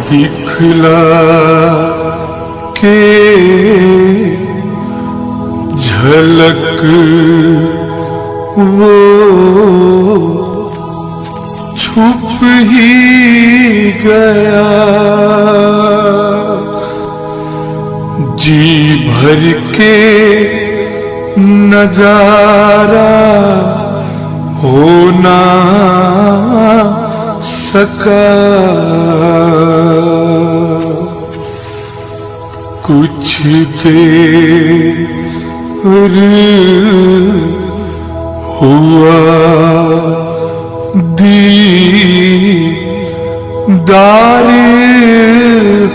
दिखला के झलक वो छुप ही गया, जी भर के नजारा हो ना सका। कुछ देर हुआ दीदार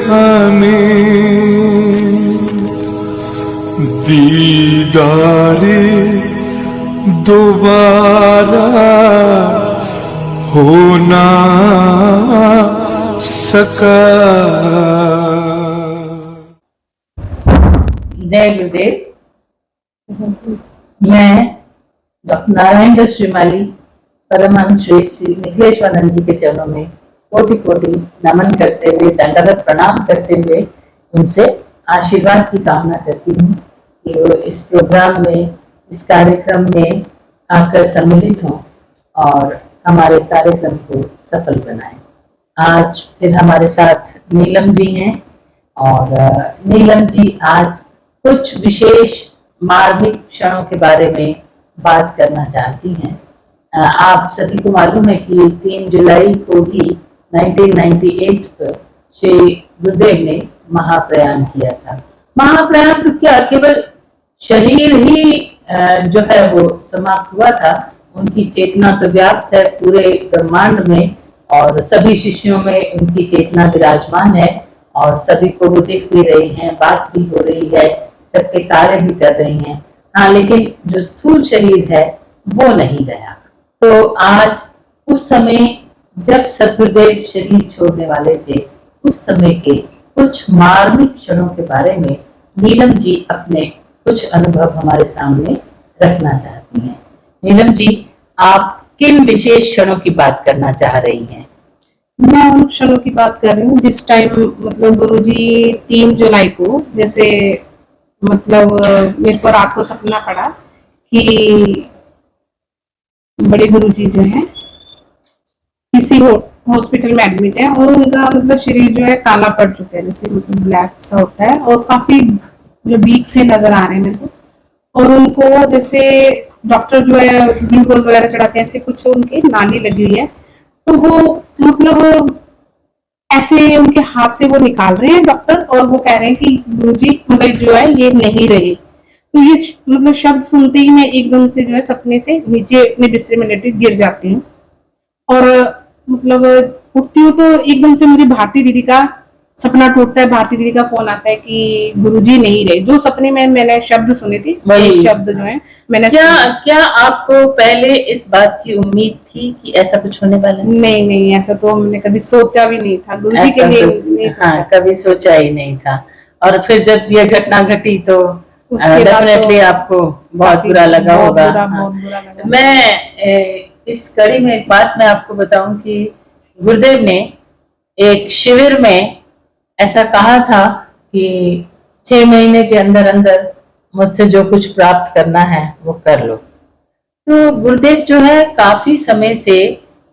हमें, दीदार दोबारा हो ना सका। जय गुरुदेव। मैं डॉक्टर नारायण दास श्रीमाली परमहंस श्री श्री निखिलेश्वरानंद जी के चरणों में कोटि कोटि नमन करते हुए, दंडवत प्रणाम करते हुए उनसे आशीर्वाद की कामना करती हूँ कि वो इस प्रोग्राम में, इस कार्यक्रम में आकर सम्मिलित हों और हमारे कार्यक्रम को सफल बनाएं। आज फिर हमारे साथ नीलम जी हैं और नीलम जी आज कुछ विशेष मार्मिक क्षणों के बारे में बात करना चाहती हैं। आप सभी को मालूम है कि 3 जुलाई को ही 1998 को श्री गुरुदेव ने महाप्रयाण किया था। महाप्रयाण तो क्या, केवल शरीर ही जो है वो समाप्त हुआ था, उनकी चेतना तो व्याप्त है पूरे ब्रह्मांड में और सभी शिष्यों में उनकी चेतना विराजमान है और सभी को वो दिख भी रही हैं, बात भी हो रही है, सबके कार्य भी कर रही हैं। हाँ, लेकिन जो स्थूल शरीर है वो नहीं रहा। तो आज उस समय जब सतगुरुदेव शरीर छोड़ने वाले थे, उस समय के कुछ मार्मिक क्षणों के बारे में नीलम जी अपने कुछ अनुभव हमारे सामने रखना चाहती हैं। नीलम जी, आप किन विशेष क्षणों की बात करना चाह रही हैं? मैं उन क्षणों की बात कर रही हूँ जिस टाइम मतलब गुरुजी 3 जुलाई को, जैसे मतलब मेरे को रात को सपना पड़ा कि बड़े गुरुजी जो हैं किसी हॉस्पिटल में एडमिट है और उनका मतलब शरीर जो है काला पड़ चुका है, जैसे मतलब ब्लैक सा होता है और काफी मतलब वीक से नजर आ रहे हैं मेरे को। और उनको जैसे डॉक्टर जो है ग्लूकोज वगैरह चढ़ाते हैं, ऐसे कुछ उनकी नाली लगी हुई है, तो वो मतलब ऐसे उनके हाथ से वो निकाल रहे हैं डॉक्टर और वो कह रहे हैं कि गुरुजी मतलब जो है ये नहीं रहे। तो ये मतलब शब्द सुनते ही मैं एकदम से जो है सपने से नीचे अपने बिस्तर में लेटे गिर जाती हूँ और मतलब उठती हूँ तो एकदम से मुझे भारती दीदी का सपना टूटता है। भारती दीदी का फोन आता है कि गुरुजी नहीं रहे। जो सपने में मैंने शब्द सुने थे वही शब्द जो है मैंने क्या आपको पहले इस बात की उम्मीद थी कि ऐसा कुछ होने वाला है? नहीं, ऐसा तो हमने कभी सोचा भी नहीं था। गुरुजी के लिए नहीं सोचा। हाँ, कभी सोचा ही नहीं था। और फिर जब ये घटना घटी तो डेफिनेटली आपको बहुत बुरा लगा होगा। बहुत बुरा लगा। मैं इस कड़ी में एक बात मैं आपको बताऊं कि गुरुदेव ने एक शिविर में ऐसा कहा था कि 6 महीने के अंदर अंदर मुझसे जो कुछ प्राप्त करना है वो कर लो। तो गुरुदेव जो है काफी समय से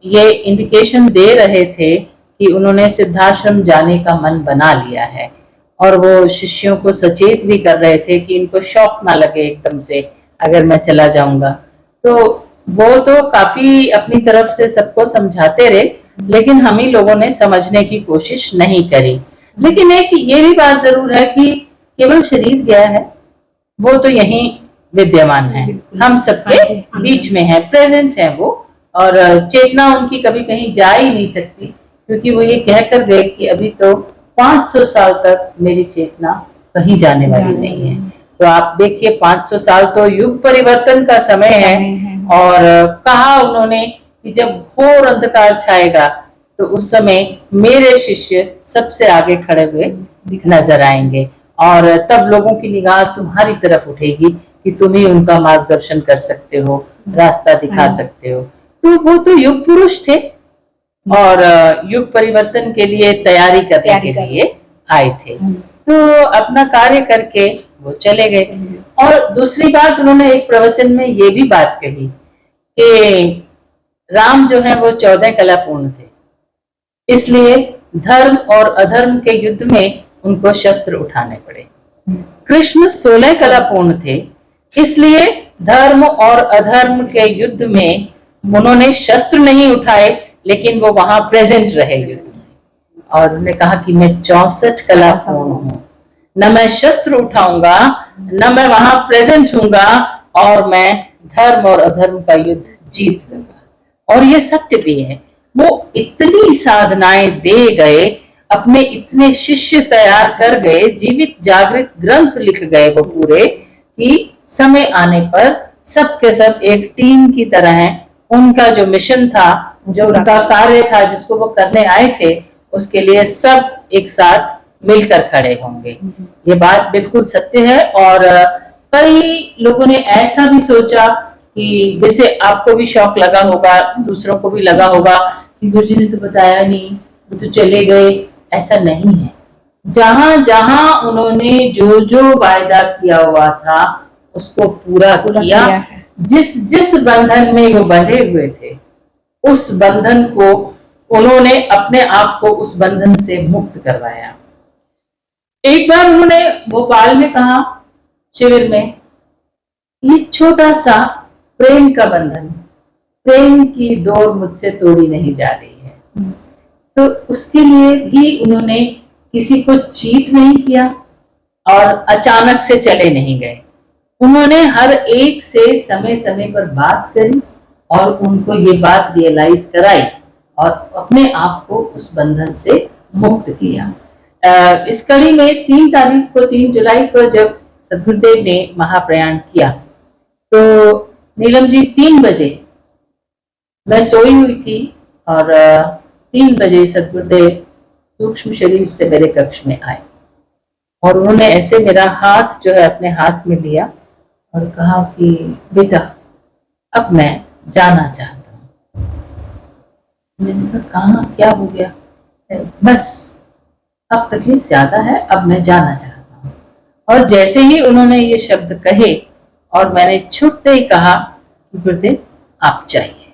ये इंडिकेशन दे रहे थे कि उन्होंने सिद्धाश्रम जाने का मन बना लिया है और वो शिष्यों को सचेत भी कर रहे थे कि इनको शौक ना लगे एकदम से अगर मैं चला जाऊंगा। तो वो तो काफी अपनी तरफ से सबको समझाते रहे, लेकिन हम ही लोगों ने समझने की कोशिश नहीं करी। लेकिन एक ये भी बात जरूर है कि केवल शरीर गया है, वो तो यहीं विद्यमान है, हम सबके बीच में है, प्रेजेंट है वो, और चेतना उनकी कभी कहीं जा ही नहीं सकती, क्योंकि वो ये कह कर गए कि अभी तो 500 साल तक मेरी चेतना कहीं जाने वाली नहीं है। तो आप देखिए 500 साल तो युग परिवर्तन का समय है और कहा उन्होंने कि जब घोर अंधकार छाएगा तो उस समय मेरे शिष्य सबसे आगे खड़े हुए नजर आएंगे और तब लोगों की निगाह तुम्हारी तरफ उठेगी कि तुम ही उनका मार्गदर्शन कर सकते हो, रास्ता दिखा सकते हो। तो वो तो युग पुरुष थे और युग परिवर्तन के लिए तैयारी करने के लिए आए थे। तो अपना कार्य करके वो चले गए। और दूसरी बात, उन्होंने एक प्रवचन में ये भी बात कही कि राम जो है वो 14 कला पूर्ण थे, इसलिए धर्म और अधर्म के युद्ध में उनको शस्त्र उठाने पड़े। कृष्ण 16 कला पूर्ण थे, इसलिए धर्म और अधर्म के युद्ध में उन्होंने शस्त्र नहीं उठाए, लेकिन वो वहां प्रेजेंट रहे युद्ध में। और उन्होंने कहा कि मैं 64 कला पूर्ण हूँ, न मैं शस्त्र उठाऊंगा, न मैं वहां प्रेजेंट हूंगा, और मैं धर्म और अधर्म का युद्ध जीत लूंगा। और ये सत्य भी है। वो इतनी साधनाएं दे गए, अपने इतने शिष्य तैयार कर गए, जीवित जागृत ग्रंथ लिख गए वो पूरे, कि समय आने पर सब के सब एक टीम की तरह हैं। उनका जो मिशन था, जो उनका कार्य था, जिसको वो करने आए थे, उसके लिए सब एक साथ मिलकर खड़े होंगे। ये बात बिल्कुल सत्य है। और कई लोगों ने ऐसा भी सोचा कि जैसे आपको भी शौक लगा होगा, दूसरों को भी लगा होगा कि गुरुजी ने तो बताया नहीं, वो तो चले गए। ऐसा नहीं है। जहां जहां उन्होंने जो जो वायदा किया हुआ था उसको पूरा किया। जिस जिस बंधन में वो बंधे हुए थे, उस बंधन को उन्होंने अपने आप को उस बंधन से मुक्त करवाया। एक बार उन्होंने भोपाल में कहा, शिविर में, ये छोटा सा प्रेम का बंधन, प्रेम की डोर मुझसे तोड़ी नहीं जा रही है। तो उसके लिए भी उन्होंने किसी को चीट नहीं किया और अचानक से चले नहीं गए। उन्होंने हर एक से समय समय पर बात करी और उनको ये बात रियलाइज कराई और अपने आप को उस बंधन से मुक्त किया। इस कड़ी में 3 तारीख को, 3 जुलाई को जब सदगुरुदेव ने महाप्रयाण किया, तो नीलम जी 3 बजे, मैं सोई हुई थी, और 3 बजे सदगुरुदेव सूक्ष्म शरीर से मेरे कक्ष में आए और उन्होंने ऐसे मेरा हाथ जो है अपने हाथ में लिया और कहा कि बेटा, अब मैं जाना चाहता हूँ। मैंने कहा, कहाँ, क्या हो गया? बस अब तकलीफ ज्यादा है, अब मैं जाना चाहता हूँ। और जैसे ही उन्होंने ये शब्द कहे और मैंने छूटते ही कहा, गुरुदेव आप जाइए,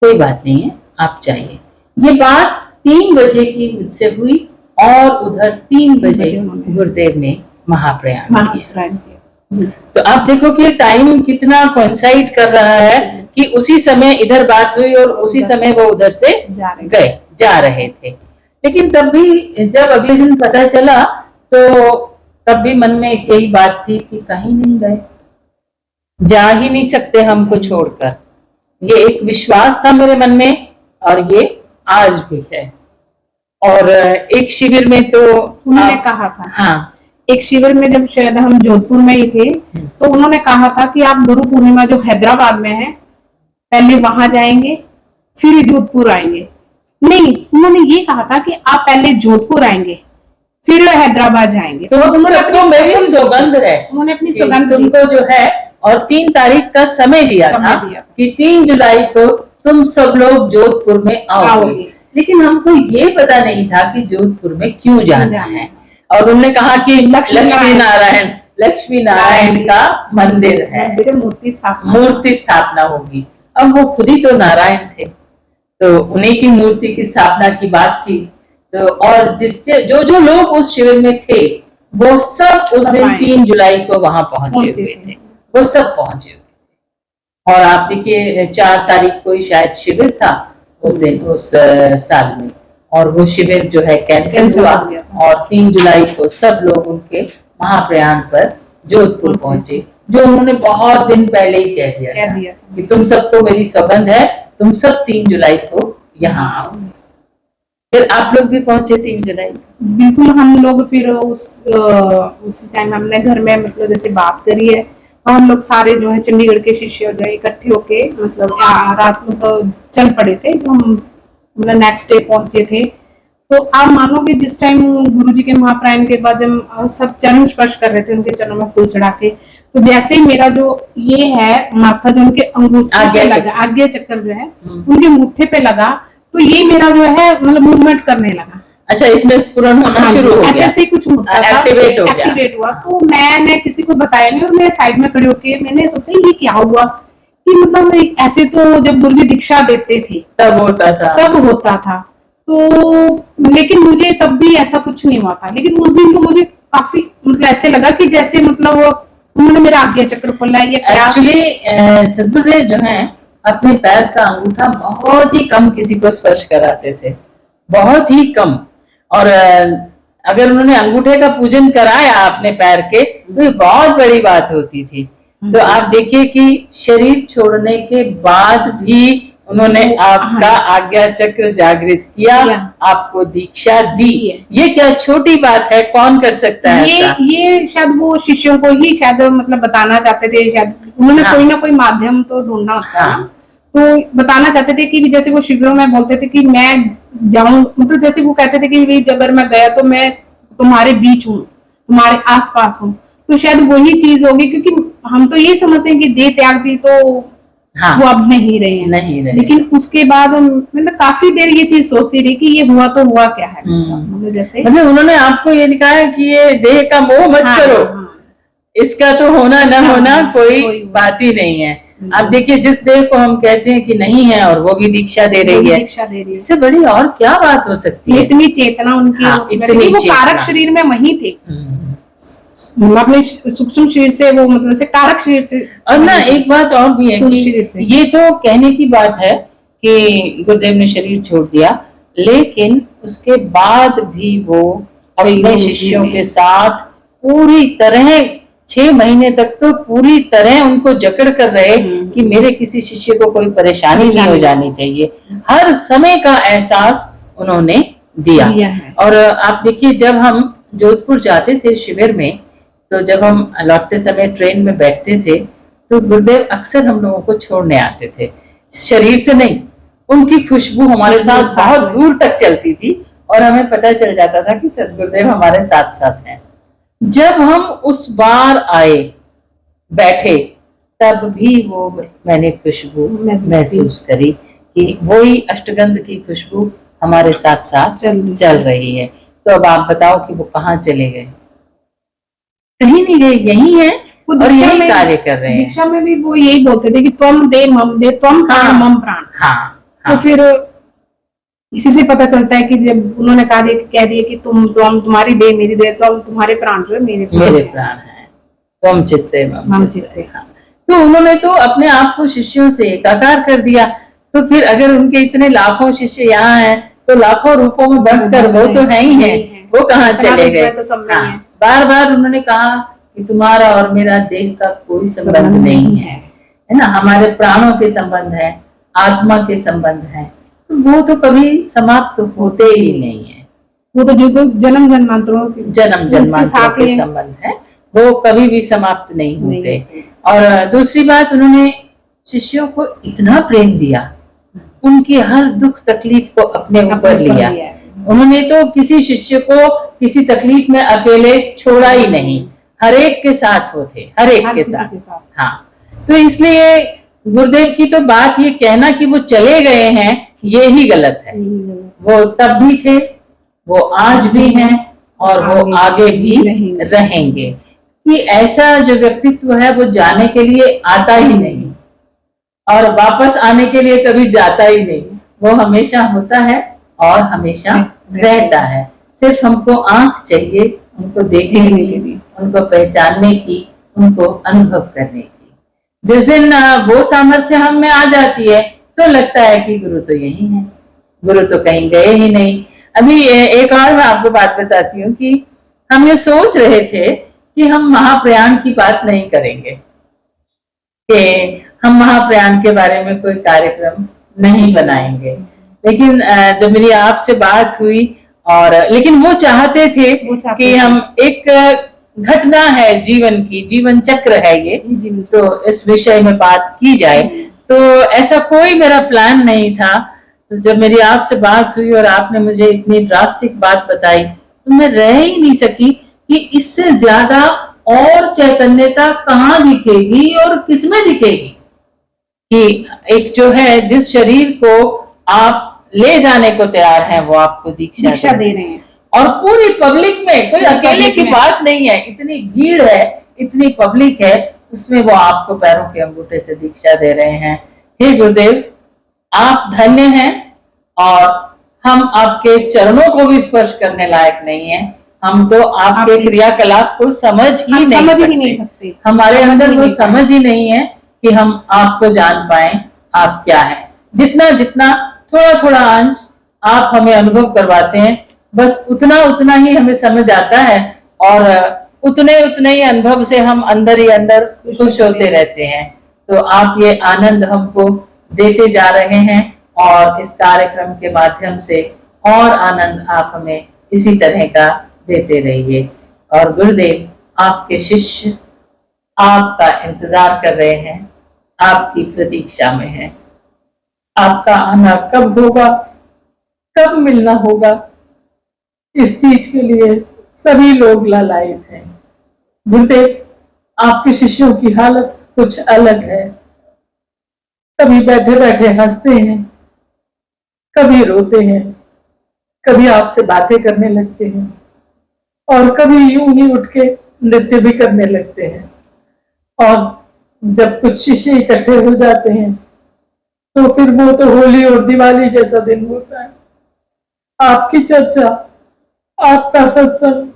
कोई बात नहीं है, आप जाइए। ये बात 3 बजे की मुझसे हुई और उधर 3 बजे गुरुदेव ने महाप्रयाण किया। तो आप देखो कि टाइम कितना कोइंसाइड कर रहा है कि उसी समय इधर बात हुई और उसी समय वो उधर से जा रहे थे। लेकिन तब भी जब अगले दिन पता चला तो तब भी मन में यही बात थी कि कहीं नहीं गए, जा ही नहीं सकते हमको छोड़कर। ये एक विश्वास था मेरे मन में और ये आज भी है। और एक शिविर में तो उन्होंने कहा था, हाँ, एक शिविर में जब शायद हम जोधपुर में ही थे, तो उन्होंने कहा था कि आप गुरु पूर्णिमा जो हैदराबाद में है, पहले वहां जाएंगे फिर जोधपुर आएंगे। नहीं, उन्होंने ये कहा था कि आप पहले जोधपुर आएंगे फिर हैदराबाद जाएंगे। तो सबको मेरी सौगंध है, उन्होंने अपनी सौगंध तुमको जो है, और 3 तारीख का समय दिया था कि 3 जुलाई को तुम सब लोग जोधपुर में आओगे। लेकिन हमको ये पता नहीं था कि जोधपुर में क्यों जाना है। और उन्होंने कहा कि लक्ष्मी नारायण का मंदिर है, मूर्ति स्थापना होगी। अब वो खुद ही तो नारायण थे, तो उन्हीं की मूर्ति की स्थापना की बात थी। तो और जो जो लोग उस शिविर में थे वो सब उस दिन 3 जुलाई को वहां पहुंचे हुए थे, वो सब पहुंचे हुए थे। और आप देखिए 4 तारीख को ही शायद शिविर था उस दिन, उस साल में, और वो शिविर जो है कैंसिल हुआ और 3 जुलाई को सब लोग उनके महाप्रयाण पर जोधपुर पहुंचे, जो उन्होंने बहुत दिन पहले ही कह दिया था कि तुम सबको मेरी सौगंध है, तुम सब 3 जुलाई को यहाँ आओ। फिर आप लोग भी पहुंचे 3 जुलाई? बिल्कुल, हम लोग फिर उस टाइम हमने घर में मतलब जैसे बात करी है, और हम लोग सारे जो है चंडीगढ़ के शिष्य जो है इकट्ठे होके मतलब रात में चल पड़े थे। तो हम मतलब नेक्स्ट डे पहुंचे थे। तो आप मानो कि जिस टाइम गुरुजी के महाप्रयाण के बाद जब सब चरण स्पर्श कर रहे थे, उनके चरणों में फूल चढ़ा के, तो जैसे ही मेरा जो ये है माथा जो उनके अंगूठे पे आज्ञा लगा, आज्ञा चक्र जो है उनके मुट्ठे पे लगा, तो ये मेरा जो है मतलब मूवमेंट करने लगा। अच्छा, इसमें स्फुरन होना हाँ शुरू हो ऐसे गया, ऐसे कुछ होता था, एक्टिवेट हो गया। एक्टिवेट हुआ। तो मैंने किसी को बताया नहीं और मैं साइड में खड़ी होके मैंने सोचा ये क्या हुआ, कि मतलब ऐसे तो जब गुरुजी दीक्षा देते थे तब होता था। तो लेकिन मुझे तब भी ऐसा कुछ नहीं हुआ था। लेकिन उस दिन तो मुझे काफी मतलब ऐसे लगा कि जैसे मतलब उन्होंने मेरा आज्ञा चक्र खोला है। ये क्या एक्चुअली सदगुरुदेव जो है अपने पैर का अंगूठा बहुत ही कम किसी को स्पर्श कराते थे, बहुत ही कम। और अगर उन्होंने अंगूठे का पूजन कराया अपने पैर के तो ये बहुत बड़ी बात होती थी। तो आप देखिए कि शरीर छोड़ने के बाद भी उन्होंने आपका आज्ञा चक्र जागृत किया, आपको दीक्षा दी। ये क्या छोटी बात है, कौन कर सकता है ऐसा? ये शायद वो शिष्यों को ही शायद मतलब बताना चाहते थे, शायद उन्होंने कोई ना कोई माध्यम तो ढूंढना होता है। तो बताना चाहते थे कि जैसे वो शिविरों में बोलते थे कि मैं जाऊं, मतलब जैसे वो कहते थे कि अगर मैं गया तो मैं तुम्हारे बीच हूँ, तुम्हारे आसपास हूँ। तो शायद वही चीज होगी, क्योंकि हम तो ये समझते हैं कि देह त्याग दी तो वो अब नहीं रहे हैं, लेकिन उसके बाद मतलब काफी देर ये चीज सोचती रही कि ये हुआ तो हुआ क्या है। मतलब जैसे मतलब उन्होंने आपको ये दिखाया कि ये देह का मोह मत करो, इसका तो होना न होना कोई बात ही नहीं है। आप देखिए जिस देह को हम कहते हैं कि नहीं है और वो भी दीक्षा दे रही है, इससे बड़ी और क्या बात हो सकती है? इतनी चेतना उनकी, इतनी वो कारक शरीर में वही थे, अपने सूक्ष्म शरीर से वो मतलब से कारक शरीर से। और ना एक बात और भी है कि ये तो कहने की बात है कि गुरुदेव ने शरीर छोड़ दिया, लेकिन उसके बाद भी वो अपने शिष्यों के साथ पूरी तरह 6 महीने तक तो पूरी तरह उनको जकड़ कर रहे कि मेरे किसी शिष्य को कोई परेशानी नहीं हो जानी चाहिए। हर समय का एहसास उन्होंने दिया। और आप देखिए जब हम जोधपुर जाते थे शिविर में, तो जब हम लौटते समय ट्रेन में बैठते थे तो गुरुदेव अक्सर हम लोगों को छोड़ने आते थे, शरीर से नहीं, उनकी खुशबू हमारे साथ बहुत दूर तक चलती थी और हमें पता चल जाता था कि सदगुरुदेव हमारे साथ साथ हैं। जब हम उस बार आए बैठे तब भी वो मैंने खुशबू महसूस करी कि वही अष्टगंध की खुशबू हमारे साथ साथ चल रही है। तो अब आप बताओ कि वो कहाँ चले गए? कहीं नहीं गए, यही है और यही कार्य कर रहे हैं। दीक्षा में भी वो यही बोलते थे कि त्वम दे मम दे, त्वम प्राण मम प्राण। तो फिर इसी से पता चलता है कि जब उन्होंने कह दिया कि तुम्हारी देह मेरी देह, तो तुम्हारे प्राण जो है मेरे प्राण है, त्वम चित्ते मम चित्ते। तो उन्होंने तो अपने आप को शिष्यों से एकाकार कर दिया। तो फिर अगर उनके इतने लाखों शिष्य यहाँ हैं तो लाखों रूपों में बढ़कर वो तो है ही है, वो कहाँ चले गए? बार बार उन्होंने कहा कि तुम्हारा और मेरा देह का कोई संबंध नहीं है, है ना, हमारे प्राणों के संबंध है, आत्मा के संबंध है, तो वो तो कभी समाप्त होते ही नहीं है। वो तो जो जन्म जन्मांतरों के संबंध है, वो कभी भी समाप्त नहीं होते। और दूसरी बात, उन्होंने शिष्यों को इतना प्रेम दिया, उनकी हर दुख तकलीफ को अपने ऊपर लिया। उन्होंने तो किसी शिष्य को किसी तकलीफ में अकेले छोड़ा ही नहीं, हर एक के साथ वो थे, हर एक के साथ। हाँ, तो इसलिए गुरुदेव की तो बात ये कहना कि वो चले गए हैं ये ही गलत है। वो तब भी थे, वो आज भी हैं और वो आगे भी रहेंगे। कि ऐसा जो व्यक्तित्व है वो जाने के लिए आता ही नहीं और वापस आने के लिए कभी जाता ही नहीं, वो हमेशा होता है और हमेशा रहता है। सिर्फ हमको आंख चाहिए उनको देखने की, उनको पहचानने की, उनको अनुभव करने की। जिस दिन वो सामर्थ्य हम में आ जाती है तो लगता है कि गुरु तो यही है, गुरु तो कहीं गए ही नहीं। अभी एक और मैं आपको बात बताती हूँ कि हम ये सोच रहे थे कि हम महाप्रयाण की बात नहीं करेंगे, कि हम महाप्रयाण के बारे में कोई कार्यक्रम नहीं बनाएंगे। लेकिन जब मेरी आपसे बात हुई और लेकिन वो चाहते थे कि हम एक घटना है जीवन की, जीवन चक्र है ये, तो इस विषय में बात की जाए। तो ऐसा कोई मेरा प्लान नहीं था। तो जब मेरी आपसे बात हुई और आपने मुझे इतनी ड्रास्टिक बात बताई तो मैं रह ही नहीं सकी कि इससे ज्यादा और चैतन्यता कहाँ दिखेगी और किसमें दिखेगी कि एक जो है जिस शरीर को आप ले जाने को तैयार हैं वो आपको दीक्षा दे रहे हैं। और पूरी पब्लिक में, कोई पूरी अकेले public की में। बात नहीं है, इतनी भीड़ है, इतनी पब्लिक है, उसमें वो आपको पैरों के अंगूठे से दीक्षा दे रहे हैं। हे गुरुदेव, आप धन्य हैं और हम आपके चरणों को भी स्पर्श करने लायक नहीं है। हम तो आपके क्रियाकलाप को समझ ही नहीं सकते। हमारे अंदर वो समझ ही नहीं है कि हम आपको जान पाए, आप क्या है। जितना जितना थोड़ा थोड़ा अंश आप हमें अनुभव करवाते हैं, बस उतना उतना ही हमें समझ आता है और उतने उतने ही अनुभव से हम अंदर ही अंदर खुश होते रहते हैं। तो आप ये आनंद हमको देते जा रहे हैं और इस कार्यक्रम के माध्यम से और आनंद आप हमें इसी तरह का देते रहिए। और गुरुदेव, आपके शिष्य आपका इंतजार कर रहे हैं, आपकी प्रतीक्षा में हैं। आपका आना कब होगा, कब मिलना होगा, इस चीज के लिए सभी लोग लालायित हैं। गुरुदेव, आपके शिष्यों की हालत कुछ अलग है। कभी बैठे बैठे हंसते हैं, कभी रोते हैं, कभी आपसे बातें करने लगते हैं और कभी यूं ही उठ के नृत्य भी करने लगते हैं। और जब कुछ शिष्य इकट्ठे हो जाते हैं तो फिर वो तो होली और दिवाली जैसा दिन होता है। आपकी चर्चा, आपका सत्संग,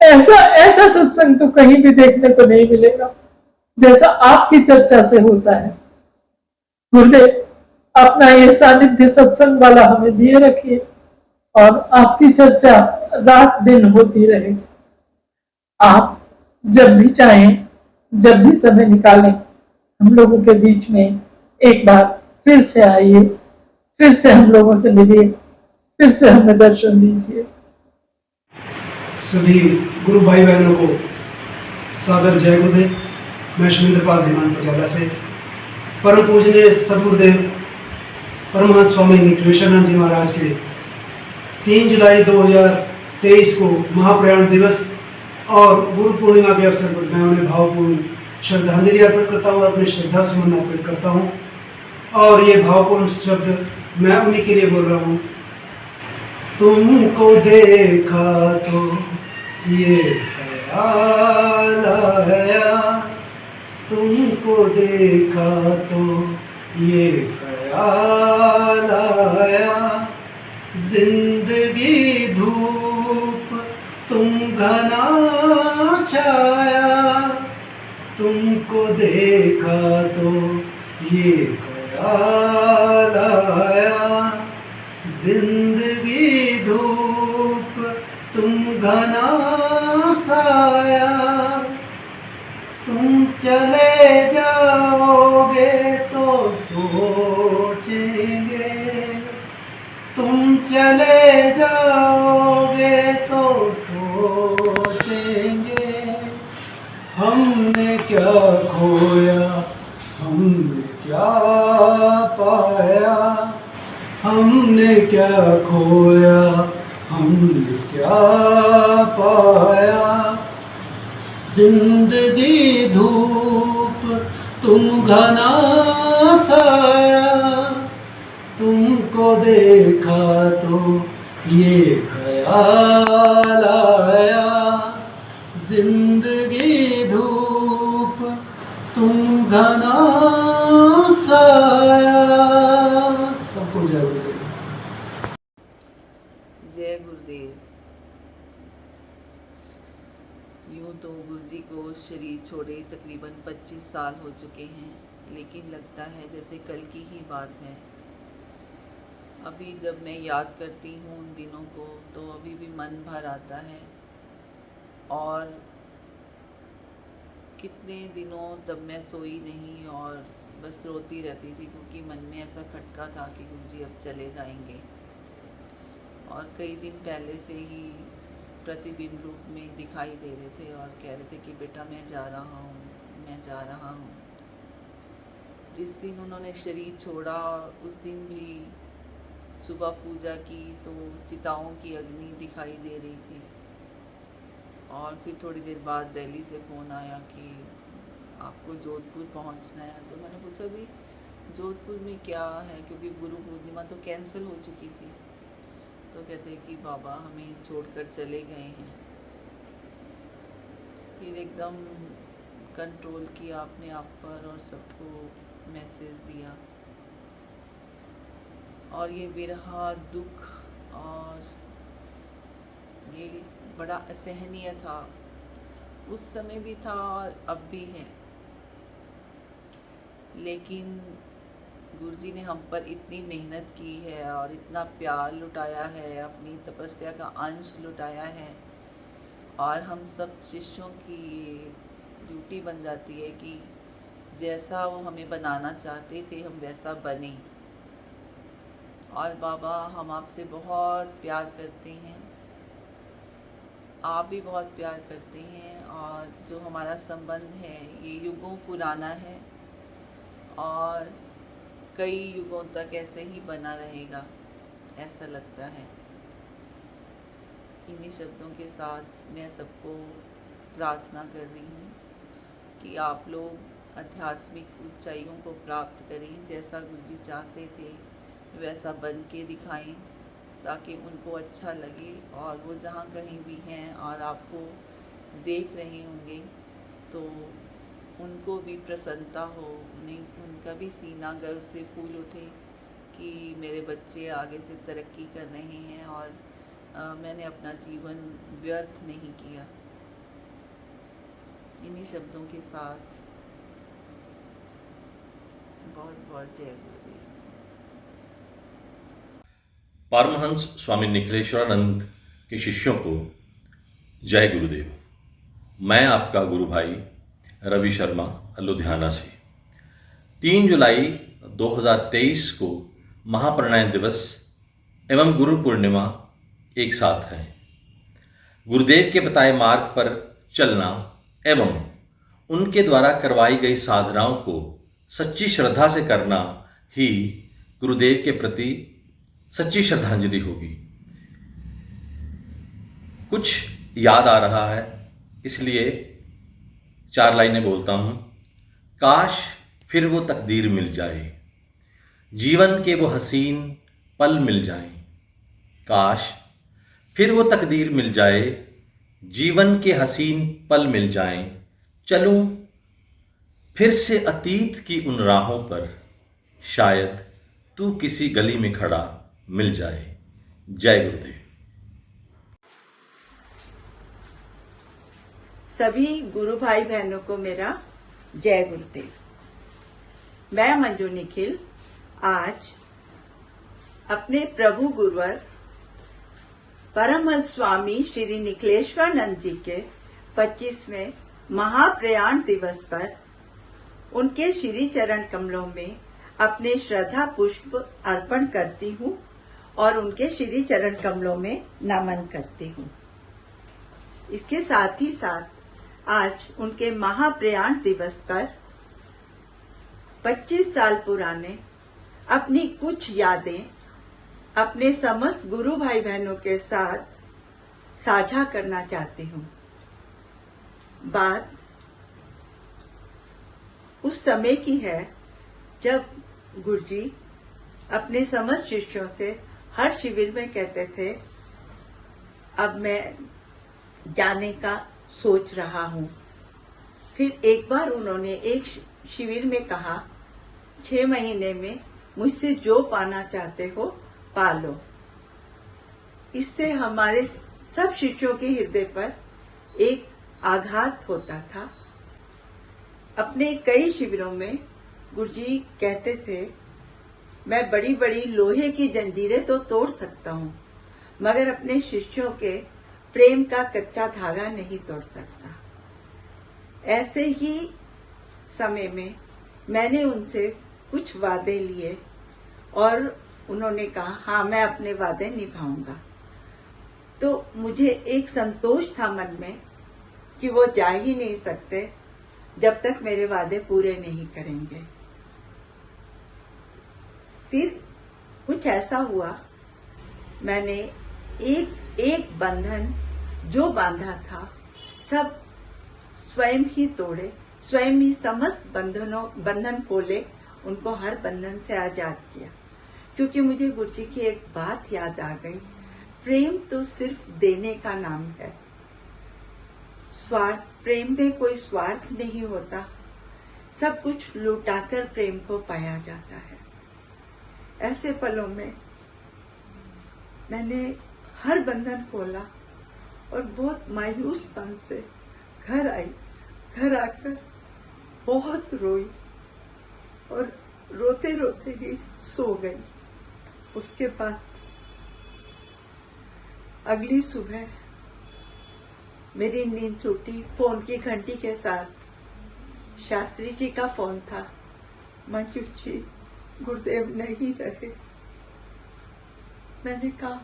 ऐसा ऐसा सत्संग तो कहीं भी देखने को नहीं मिलेगा जैसा आपकी चर्चा से होता है। गुरुदेव, अपना ये सानिध्य सत्संग वाला हमें दिए रखिए और आपकी चर्चा रात दिन होती रहे। आप जब भी चाहें, जब भी समय निकालें, हम लोगों के बीच में एक बार फिर से आइए, फिर से हम लोगों से मिलिए, फिर से हमें दर्शन दीजिए। सभी गुरु भाई बहनों को सादर जय गुरुदेव। मैं सुरेंद्रपाल धीमान पटियाला से परम पूजनीय सदगुरुदेव परमहंस स्वामी निखिलेश्वरानंद जी महाराज के 3 जुलाई 2023 को महाप्रयाण दिवस और गुरु पूर्णिमा के अवसर पर मैं उन्हें भावपूर्ण श्रद्धांजलि अर्पित करता हूँ, अपने श्रद्धा सुमन अर्पित करता हूँ। और ये भावपूर्ण शब्द मैं उन्हीं के लिए बोल रहा हूँ। तुमको देखा तो ये ख्याल आया, तुमको देखा तो ये ख्याल आया, जिंदगी धूप तुम घना छाया, तुमको देखा तो ये ख्याल आया, जिंदगी धूप तुम घना साया, तुम चले जाओगे तो सोचेंगे, तुम चले जाओगे तो सोचेंगे, हमने क्या खोया, हमने क्या पाया, हमने क्या खोया, हमने क्या पाया, जिंदगी धूप तुम घना साया, तुमको देखा तो ये ख्याल आया, जिंदगी धूप तुम घना साया। सबको जय गुरुदेव। जय गुरुदेव। यूं तो गुरुजी को शरीर छोड़े तकरीबन 25 साल हो चुके हैं, लेकिन लगता है जैसे कल की ही बात है। अभी जब मैं याद करती हूँ उन दिनों को तो अभी भी मन भर आता है। और कितने दिनों तब मैं सोई नहीं और बस रोती रहती थी, क्योंकि मन में ऐसा खटका था कि गुरुजी अब चले जाएंगे। और कई दिन पहले से ही प्रतिबिंब रूप में दिखाई दे रहे थे और कह रहे थे कि बेटा मैं जा रहा हूँ, मैं जा रहा हूँ। जिस दिन उन्होंने शरीर छोड़ा उस दिन भी सुबह पूजा की तो चिताओं की अग्नि दिखाई दे रही थी और फिर थोड़ी देर बाद दिल्ली से फ़ोन आया कि आपको जोधपुर पहुंचना है। तो मैंने पूछा भी जोधपुर में क्या है, क्योंकि गुरु पूर्णिमा तो कैंसिल हो चुकी थी। तो कहते हैं कि बाबा हमें छोड़कर चले गए हैं। फिर एकदम कंट्रोल किया अपने आप पर और सबको मैसेज दिया। और ये विरहा, दुख और ये बड़ा असहनीय था, उस समय भी था और अब भी है। लेकिन गुरुजी ने हम पर इतनी मेहनत की है और इतना प्यार लुटाया है, अपनी तपस्या का अंश लुटाया है, और हम सब शिष्यों की ड्यूटी बन जाती है कि जैसा वो हमें बनाना चाहते थे हम वैसा बने। और बाबा हम आपसे बहुत प्यार करते हैं, आप भी बहुत प्यार करते हैं, और जो हमारा संबंध है ये युगों पुराना है और कई युगों तक ऐसे ही बना रहेगा, ऐसा लगता है। इन्हीं शब्दों के साथ मैं सबको प्रार्थना कर रही हूँ कि आप लोग आध्यात्मिक ऊंचाइयों को प्राप्त करें, जैसा गुरुजी चाहते थे वैसा बन के दिखाएं, ताकि उनको अच्छा लगे और वो जहाँ कहीं भी हैं और आपको देख रहे होंगे तो उनको भी प्रसन्नता हो, उनका भी सीना गर्व से फूल उठे कि मेरे बच्चे आगे से तरक्की कर रहे हैं और मैंने अपना जीवन व्यर्थ नहीं किया। इन्हीं शब्दों के साथ बहुत बहुत जय गुरुदेव। पारमहंस स्वामी निखिलेश्वरानंद के शिष्यों को जय गुरुदेव। मैं आपका गुरु भाई रवि शर्मा लुधियाना से। 3 जुलाई 2023 को महाप्रलय दिवस एवं गुरु पूर्णिमा एक साथ है। गुरुदेव के बताए मार्ग पर चलना एवं उनके द्वारा करवाई गई साधनाओं को सच्ची श्रद्धा से करना ही गुरुदेव के प्रति सच्ची श्रद्धांजलि होगी। कुछ याद आ रहा है, इसलिए 4 लाइनें बोलता हूँ। काश फिर वो तकदीर मिल जाए, जीवन के वो हसीन पल मिल जाएं। काश फिर वो तकदीर मिल जाए, जीवन के हसीन पल मिल जाएं। चलूं फिर से अतीत की उन राहों पर, शायद तू किसी गली में खड़ा मिल जाए। जय गुरुदेव। सभी गुरु भाई बहनों को मेरा जय गुरुदेव। मैं मंजू निखिल आज अपने प्रभु गुरुवर परमहंस स्वामी श्री निखिलेश्वरानंद जी के 25वें महाप्रयाण दिवस पर उनके श्री चरण कमलों में अपने श्रद्धा पुष्प अर्पण करती हूँ और उनके श्री चरण कमलों में नमन करती हूँ। इसके साथ ही साथ आज उनके महाप्रयाण दिवस पर 25 साल पुराने अपनी कुछ यादें अपने समस्त गुरु भाई बहनों के साथ साझा करना चाहती हूँ। बात उस समय की है जब गुरुजी अपने समस्त शिष्यों से हर शिविर में कहते थे, अब मैं जाने का सोच रहा हूँ। फिर एक बार उन्होंने एक शिविर में कहा, 6 महीने में मुझसे जो पाना चाहते हो पा लो। इससे हमारे सब शिष्यों के हृदय पर एक आघात होता था। अपने कई शिविरों में गुरुजी कहते थे, मैं बड़ी बड़ी लोहे की जंजीरें तो तोड़ सकता हूँ, मगर अपने शिष्यों के प्रेम का कच्चा धागा नहीं तोड़ सकता। ऐसे ही समय में मैंने उनसे कुछ वादे लिए और उन्होंने कहा, हाँ मैं अपने वादे निभाऊंगा। तो मुझे एक संतोष था मन में कि वो जा ही नहीं सकते जब तक मेरे वादे पूरे नहीं करेंगे। फिर कुछ ऐसा हुआ, मैंने एक बंधन जो बांधा था सब स्वयं ही तोड़े, स्वयं ही समस्त बंधन खोले, उनको हर बंधन से आजाद किया। क्योंकि मुझे गुरुजी की एक बात याद आ गई, प्रेम तो सिर्फ देने का नाम है। प्रेम में कोई स्वार्थ नहीं होता, सब कुछ लुटाकर प्रेम को पाया जाता है। ऐसे पलों में मैंने हर बंधन खोला और बहुत मायूसपन से घर आई। घर आकर बहुत रोई और रोते रोते ही सो गई। उसके बाद अगली सुबह मेरी नींद टूटी फोन की घंटी के साथ। शास्त्री जी का फोन था, मंजू जी गुरुदेव नहीं रहे। मैंने कहा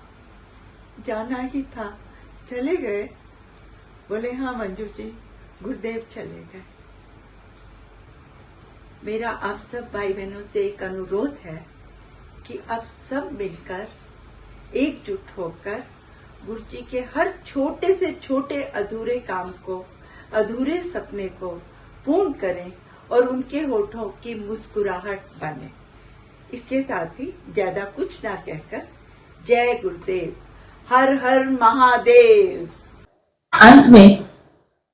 जाना ही था, चले गए? बोले हाँ मंजू जी गुरुदेव चले गए। मेरा आप सब भाई बहनों से एक अनुरोध है कि अब सब मिलकर एकजुट होकर गुरु जी के हर छोटे से छोटे अधूरे काम को, अधूरे सपने को पूर्ण करें और उनके होठों की मुस्कुराहट बने। इसके साथ ही ज्यादा कुछ ना कहकर जय गुरुदेव, हर हर महादेव। अंत में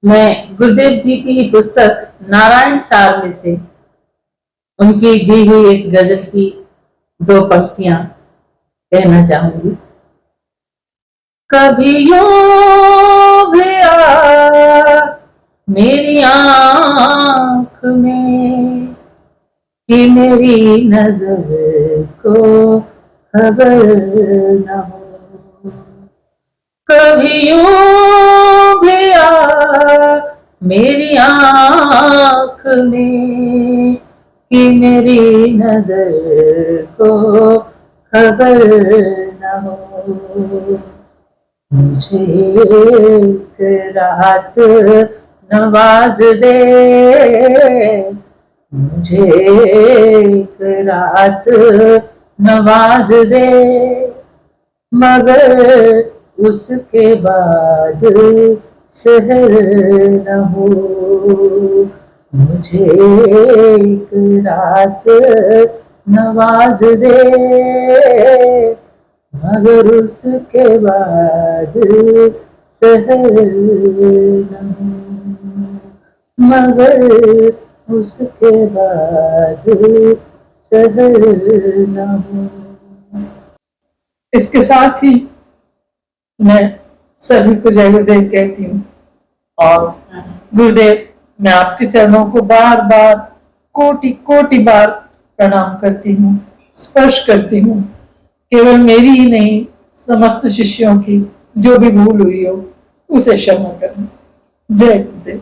मैं गुरुदेव जी की पुस्तक नारायण सार में से उनकी दी हुई एक गजल की 2 पंक्तियां कहना चाहूंगी। कभी यूं भी आ मेरी आंख में कि मेरी नजर को खबर न हो। कभी यूं भी आ मेरी आंख में कि मेरी नजर को खबर न हो। मुझे एक रात नवाज दे, मुझे एक रात नवाज दे, मगर उसके बाद सहर न हो। मुझे एक रात नवाज दे, मगर उसके बाद सहर न हो, मगर उसके बाद सहर न हो। इसके साथ ही मैं सभी को जय गुरुदेव कहती हूँ और गुरुदेव मैं आपके चरणों को बार बार कोटि कोटि बार प्रणाम करती हूँ, स्पर्श करती हूँ। केवल मेरी ही नहीं, समस्त शिष्यों की जो भी भूल हुई हो उसे क्षमा करना। जय गुरुदेव।